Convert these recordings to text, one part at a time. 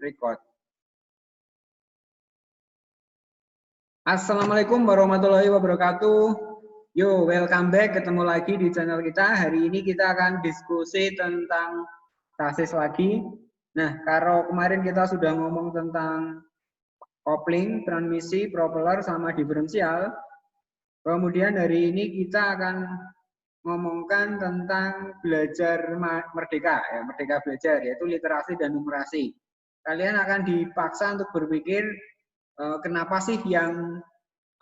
record. Assalamualaikum warahmatullahi wabarakatuh. Yo, welcome back. Ketemu lagi di channel kita. Hari ini kita akan diskusi tentang sasis lagi. Nah, kalau kemarin kita sudah ngomong tentang kopling, transmisi, propeller, sama diferensial. Kemudian hari ini kita akan ngomongkan tentang belajar merdeka, ya, merdeka belajar, yaitu literasi dan numerasi. Kalian akan dipaksa untuk berpikir kenapa sih yang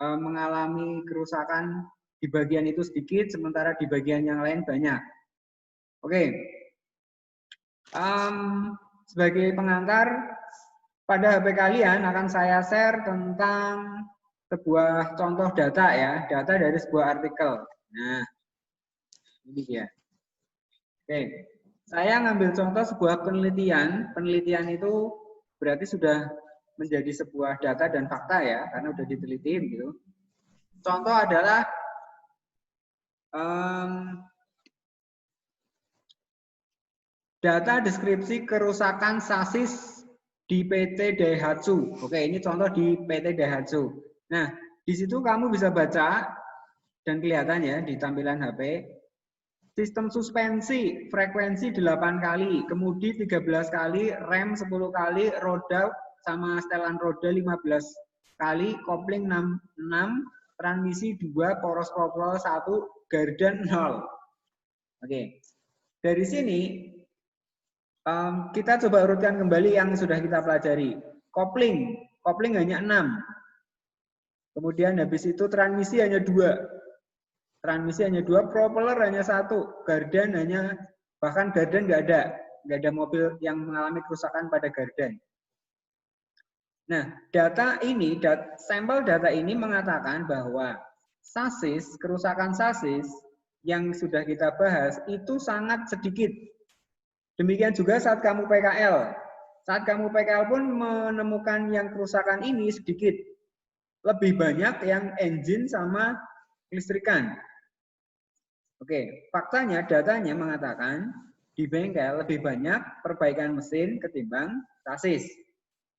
mengalami kerusakan di bagian itu sedikit, sementara di bagian yang lain banyak. Oke, sebagai pengantar, pada HP kalian akan saya share tentang sebuah contoh data ya, data dari sebuah artikel. Nah, ini dia. Oke, saya ngambil contoh sebuah penelitian. Penelitian itu berarti sudah menjadi sebuah data dan fakta ya, karena sudah diteliti gitu. Contoh adalah data deskripsi kerusakan sasis di PT Daihatsu. Oke, ini contoh di PT Daihatsu. Nah, di situ kamu bisa baca dan kelihatan ya di tampilan HP. Sistem suspensi frekuensi 8 kali, kemudi 13 kali, rem 10 kali, roda sama setelan roda 15 kali, kopling 6, transmisi 2, poros propeller 1, gardan 0. Oke. Dari sini kita coba urutkan kembali yang sudah kita pelajari. Kopling hanya 6. Kemudian habis itu transmisi hanya 2. Transmisi hanya 2, propeller hanya 1, gardan hanya, bahkan gardan nggak ada mobil yang mengalami kerusakan pada gardan. Nah, sampel data ini mengatakan bahwa kerusakan sasis yang sudah kita bahas itu sangat sedikit. Demikian juga saat kamu PKL. Saat kamu PKL pun menemukan yang kerusakan ini sedikit. Lebih banyak yang engine sama listrikan. Oke, faktanya, datanya mengatakan di bengkel lebih banyak perbaikan mesin ketimbang sasis.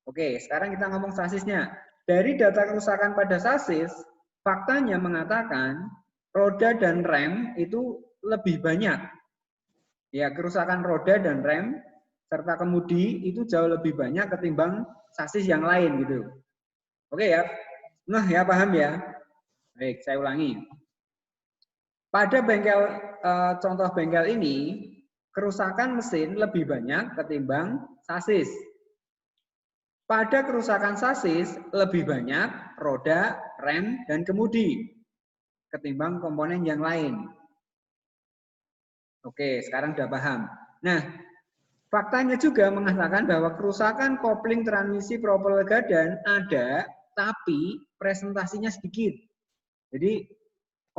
Oke, sekarang kita ngomong sasisnya. Dari data kerusakan pada sasis, faktanya mengatakan roda dan rem itu lebih banyak. Ya, kerusakan roda dan rem serta kemudi itu jauh lebih banyak ketimbang sasis yang lain gitu. Oke ya. Nah, ya paham ya. Baik, saya ulangi. Pada contoh bengkel ini, kerusakan mesin lebih banyak ketimbang sasis. Pada kerusakan sasis, lebih banyak roda, rem, dan kemudi ketimbang komponen yang lain. Oke, sekarang sudah paham. Nah, faktanya juga mengatakan bahwa kerusakan kopling, transmisi, propeller, gardan ada, tapi presentasinya sedikit. Jadi,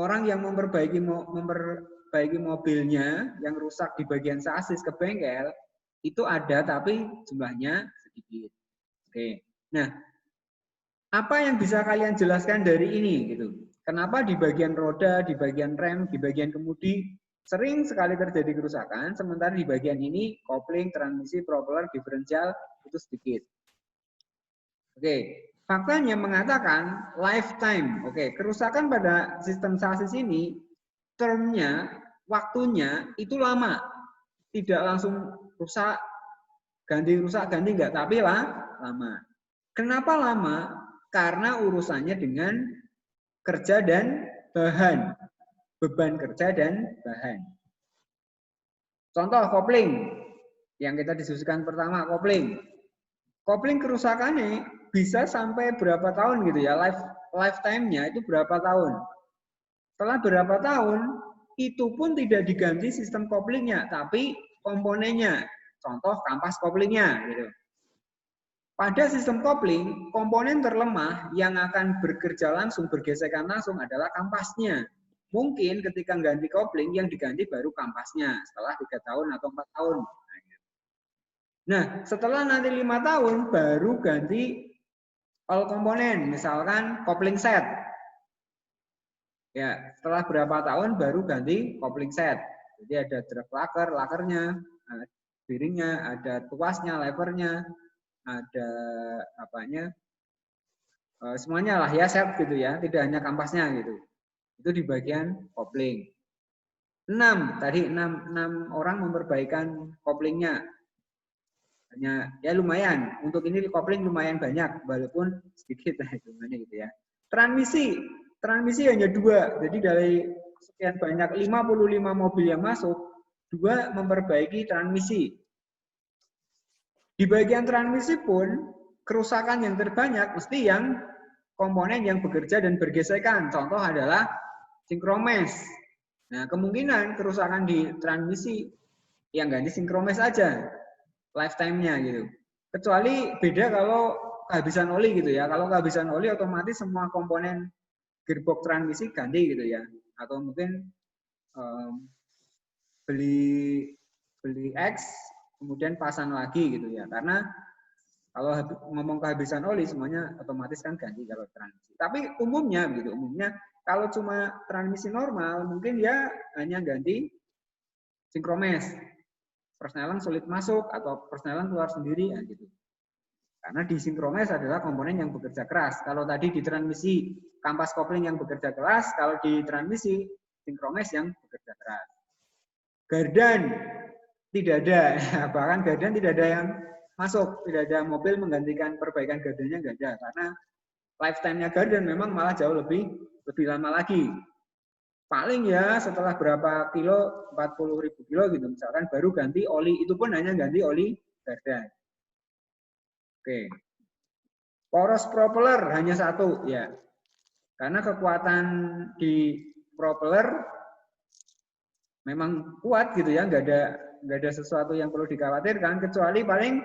orang yang memperbaiki mobilnya yang rusak di bagian sasis ke bengkel itu ada tapi jumlahnya sedikit. Oke. Nah, apa yang bisa kalian jelaskan dari ini gitu? Kenapa di bagian roda, di bagian rem, di bagian kemudi sering sekali terjadi kerusakan, sementara di bagian ini kopling, transmisi, propeller, diferensial itu sedikit. Oke. Faktanya mengatakan lifetime. Oke, kerusakan pada sistem sasis ini termnya, waktunya itu lama. Tidak langsung rusak, ganti enggak, tapi lama. Kenapa lama? Karena urusannya dengan kerja dan bahan. Beban kerja dan bahan. Contoh kopling. Yang kita diskusikan pertama, kopling. Kopling kerusakannya bisa sampai berapa tahun gitu ya, lifetime-nya itu berapa tahun. Setelah berapa tahun, itu pun tidak diganti sistem koplingnya, tapi komponennya. Contoh kampas koplingnya gitu. Pada sistem kopling, komponen terlemah yang akan bekerja langsung, bergesekan langsung adalah kampasnya. Mungkin ketika ganti kopling, yang diganti baru kampasnya setelah 3 tahun atau 4 tahun. Nah, setelah nanti 5 tahun baru ganti all komponen, misalkan kopling set. Ya, setelah berapa tahun baru ganti kopling set. Jadi ada drag lakernya, bearingnya, ada tuasnya, levernya. ada apanya, semuanya lah ya set gitu ya, tidak hanya kampasnya gitu. Itu di bagian kopling. 6 tadi 6 orang memperbaikan koplingnya. Hanya ya lumayan, untuk ini kopling lumayan banyak walaupun sedikit lah hitungannya gitu ya. Transmisi hanya 2. Jadi dari sekian banyak 55 mobil yang masuk, 2 memperbaiki transmisi. Di bagian transmisi pun kerusakan yang terbanyak mesti yang komponen yang bekerja dan bergesekan. Contoh adalah sinkromes. Nah, kemungkinan kerusakan di transmisi yang ganti sinkromes aja lifetime-nya gitu. Kecuali beda kalau kehabisan oli gitu ya. Kalau kehabisan oli otomatis semua komponen gearbox transmisi ganti gitu ya. Atau mungkin beli X kemudian pasang lagi gitu ya. Karena kalau ngomong kehabisan oli semuanya otomatis kan ganti kalau transmisi. Tapi umumnya gitu, umumnya kalau cuma transmisi normal mungkin dia hanya ganti sinkromes. Persneling sulit masuk atau persneling keluar sendiri ya gitu. Karena di sinkromes adalah komponen yang bekerja keras. Kalau tadi di transmisi kampas kopling yang bekerja keras, kalau di transmisi sinkromes yang bekerja keras. Gardan tidak ada, bahkan gardan tidak ada yang masuk, tidak ada mobil menggantikan perbaikan gardannya nggak ada, karena lifetime-nya gardan memang malah jauh lebih lama lagi. Paling ya setelah berapa kilo, 40.000 kilo gitu misalkan, baru ganti oli, itu pun hanya ganti oli gardan. Oke. Poros propeller hanya 1 ya. Karena kekuatan di propeller memang kuat gitu ya, nggak ada sesuatu yang perlu dikhawatirkan kecuali paling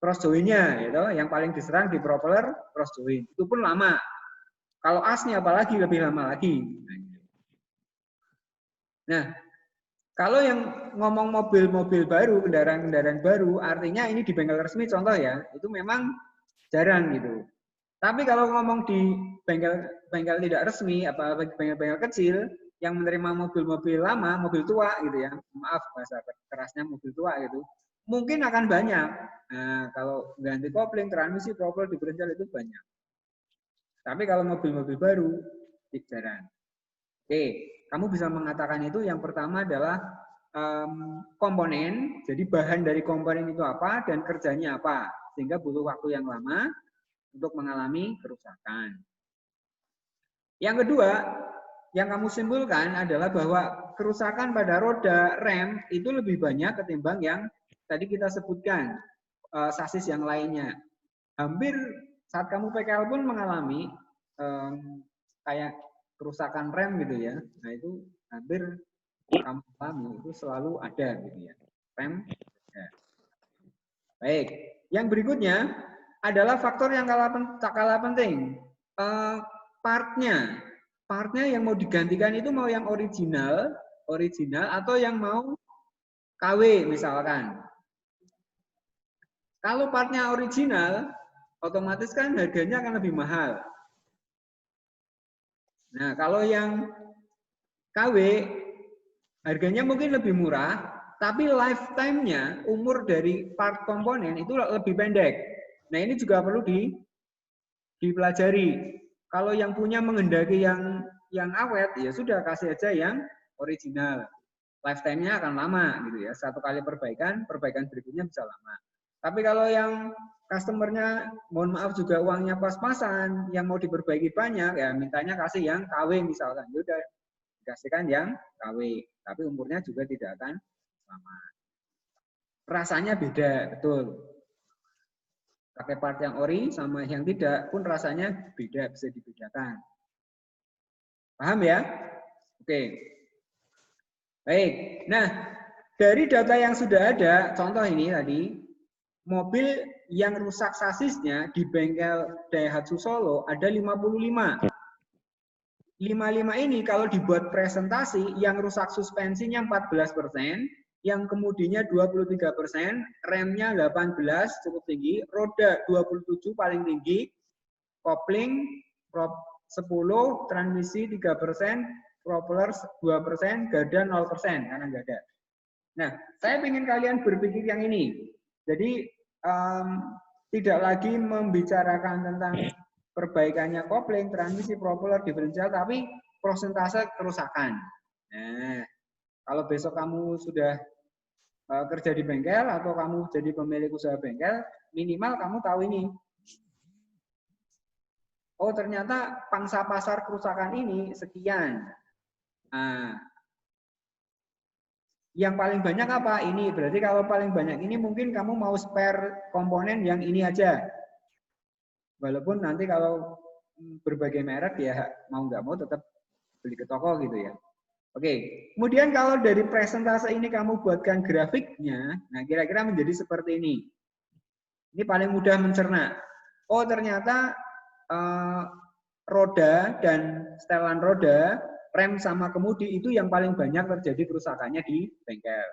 cross join-nya gitu, yang paling diserang di propeller cross join. Itu pun lama. Kalau asnya apalagi lebih lama lagi. Nah, kalau yang ngomong mobil-mobil baru, kendaraan-kendaraan baru, artinya ini di bengkel resmi contoh ya, itu memang jarang gitu. Tapi kalau ngomong di bengkel tidak resmi, apalagi bengkel-bengkel kecil, yang menerima mobil-mobil lama, mobil tua gitu ya, maaf bahasa kerasnya mobil tua gitu, mungkin akan banyak. Nah, kalau ganti kopling, transmisi, propeller, diferensial itu banyak. Tapi kalau mobil-mobil baru, jarang. Oke, kamu bisa mengatakan itu yang pertama adalah komponen, jadi bahan dari komponen itu apa dan kerjanya apa, sehingga butuh waktu yang lama untuk mengalami kerusakan. Yang kedua, yang kamu simpulkan adalah bahwa kerusakan pada roda rem itu lebih banyak ketimbang yang tadi kita sebutkan, sasis yang lainnya. Hampir saat kamu PKL pun mengalami kayak kerusakan rem gitu ya. Nah itu hampir kamu alami, itu selalu ada gitu ya. Rem ada. Baik, yang berikutnya adalah faktor yang tak kalah penting. Partnya yang mau digantikan itu mau yang original atau yang mau KW misalkan. Kalau partnya original, otomatis kan harganya akan lebih mahal. Nah, kalau yang KW, harganya mungkin lebih murah, tapi lifetime-nya, umur dari part komponen itu lebih pendek. Nah, ini juga perlu dipelajari. Kalau yang punya menghendaki yang awet, ya sudah kasih aja yang original. Lifetime-nya akan lama gitu ya. Satu kali perbaikan berikutnya bisa lama. Tapi kalau yang customer-nya mohon maaf juga uangnya pas-pasan, yang mau diperbaiki banyak, ya mintanya kasih yang KW misalkan. Ya udah dikasihkan yang KW, tapi umurnya juga tidak akan lama. Rasanya beda, betul. Pakai part yang ori sama yang tidak pun rasanya beda, bisa dibedakan. Paham ya? Oke. Baik. Nah, dari data yang sudah ada, contoh ini tadi, mobil yang rusak sasisnya di bengkel Daihatsu Solo ada 55. 55 ini kalau dibuat presentasi, yang rusak suspensinya 14%, yang kemudinya 23%, remnya 18 cukup tinggi, roda 27 paling tinggi, kopling 10, transmisi 3%, propeller 2%, gardan 0% karena nggak ada. Nah, saya ingin kalian berpikir yang ini. Jadi tidak lagi membicarakan tentang perbaikannya kopling, transmisi, propeller, diferensial, tapi persentase kerusakan. Nah, kalau besok kamu sudah kerja di bengkel atau kamu jadi pemilik usaha bengkel, minimal kamu tahu ini. Oh, ternyata pangsa pasar kerusakan ini sekian. Nah, yang paling banyak apa? Ini. Berarti kalau paling banyak ini mungkin kamu mau spare komponen yang ini aja. Walaupun nanti kalau berbagai merek ya mau nggak mau tetap beli ke toko gitu ya. Oke, kemudian kalau dari presentase ini kamu buatkan grafiknya, nah kira-kira menjadi seperti ini. Ini paling mudah mencerna. Oh, ternyata roda dan setelan roda, rem sama kemudi itu yang paling banyak terjadi kerusakannya di bengkel.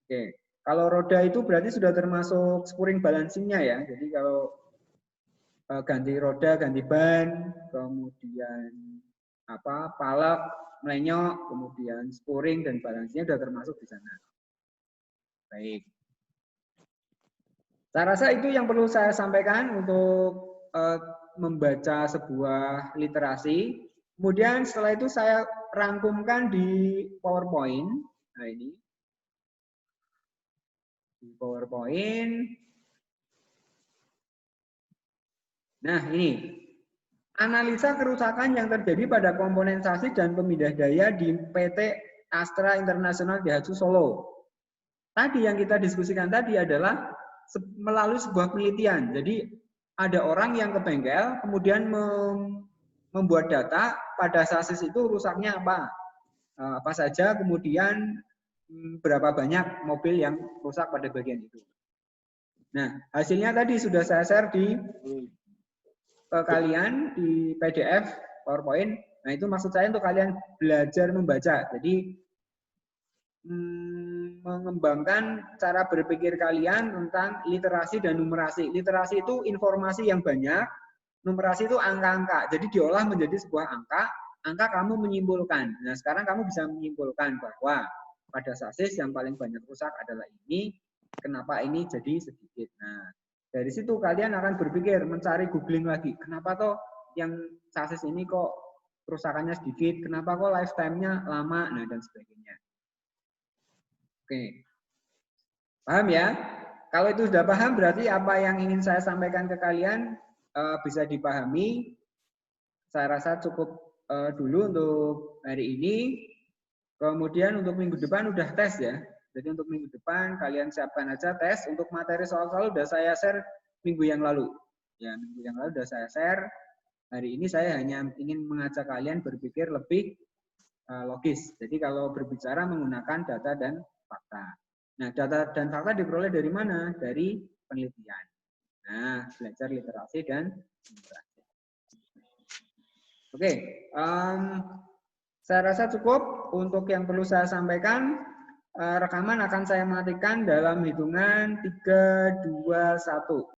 Oke, kalau roda itu berarti sudah termasuk spring balancingnya ya. Jadi kalau ganti roda, ganti ban, kemudian palak, melenyok, kemudian spring dan balancingnya sudah termasuk di sana. Baik. Saya rasa itu yang perlu saya sampaikan untuk membaca sebuah literasi. Kemudian setelah itu saya rangkumkan di PowerPoint. Nah ini. Di PowerPoint. Nah ini. Analisa kerusakan yang terjadi pada komponen sasis dan pemindah daya di PT Astra International Daihatsu Solo. Tadi yang kita diskusikan tadi adalah melalui sebuah penelitian. Jadi ada orang yang ke bengkel, kemudian membuat data pada sasis itu rusaknya apa saja, kemudian berapa banyak mobil yang rusak pada bagian itu. Nah, hasilnya tadi sudah saya share di ke kalian di PDF PowerPoint. Nah, itu maksud saya untuk kalian belajar membaca. Jadi mengembangkan cara berpikir kalian tentang literasi dan numerasi. Literasi itu informasi yang banyak, numerasi itu angka-angka. Jadi diolah menjadi sebuah angka, angka kamu menyimpulkan. Nah, sekarang kamu bisa menyimpulkan bahwa pada sasis yang paling banyak rusak adalah ini, kenapa ini jadi sedikit. Nah, dari situ kalian akan berpikir, mencari googling lagi. Kenapa toh yang sasis ini kok kerusakannya sedikit? Kenapa kok lifetime-nya lama? Nah, dan sebagainya. Oke. Paham ya? Kalau itu sudah paham, berarti apa yang ingin saya sampaikan ke kalian bisa dipahami. Saya rasa cukup dulu untuk hari ini. Kemudian untuk minggu depan udah tes ya. Jadi untuk minggu depan kalian siapkan aja tes. Untuk materi soal-soal udah saya share minggu yang lalu. Ya, minggu yang lalu udah saya share. Hari ini saya hanya ingin mengajak kalian berpikir lebih logis. Jadi kalau berbicara menggunakan data dan fakta. Nah, data dan fakta diperoleh dari mana? Dari penelitian. Nah, belajar literasi dan numerasi. Oke, saya rasa cukup untuk yang perlu saya sampaikan. Rekaman akan saya matikan dalam hitungan 3, 2, 1.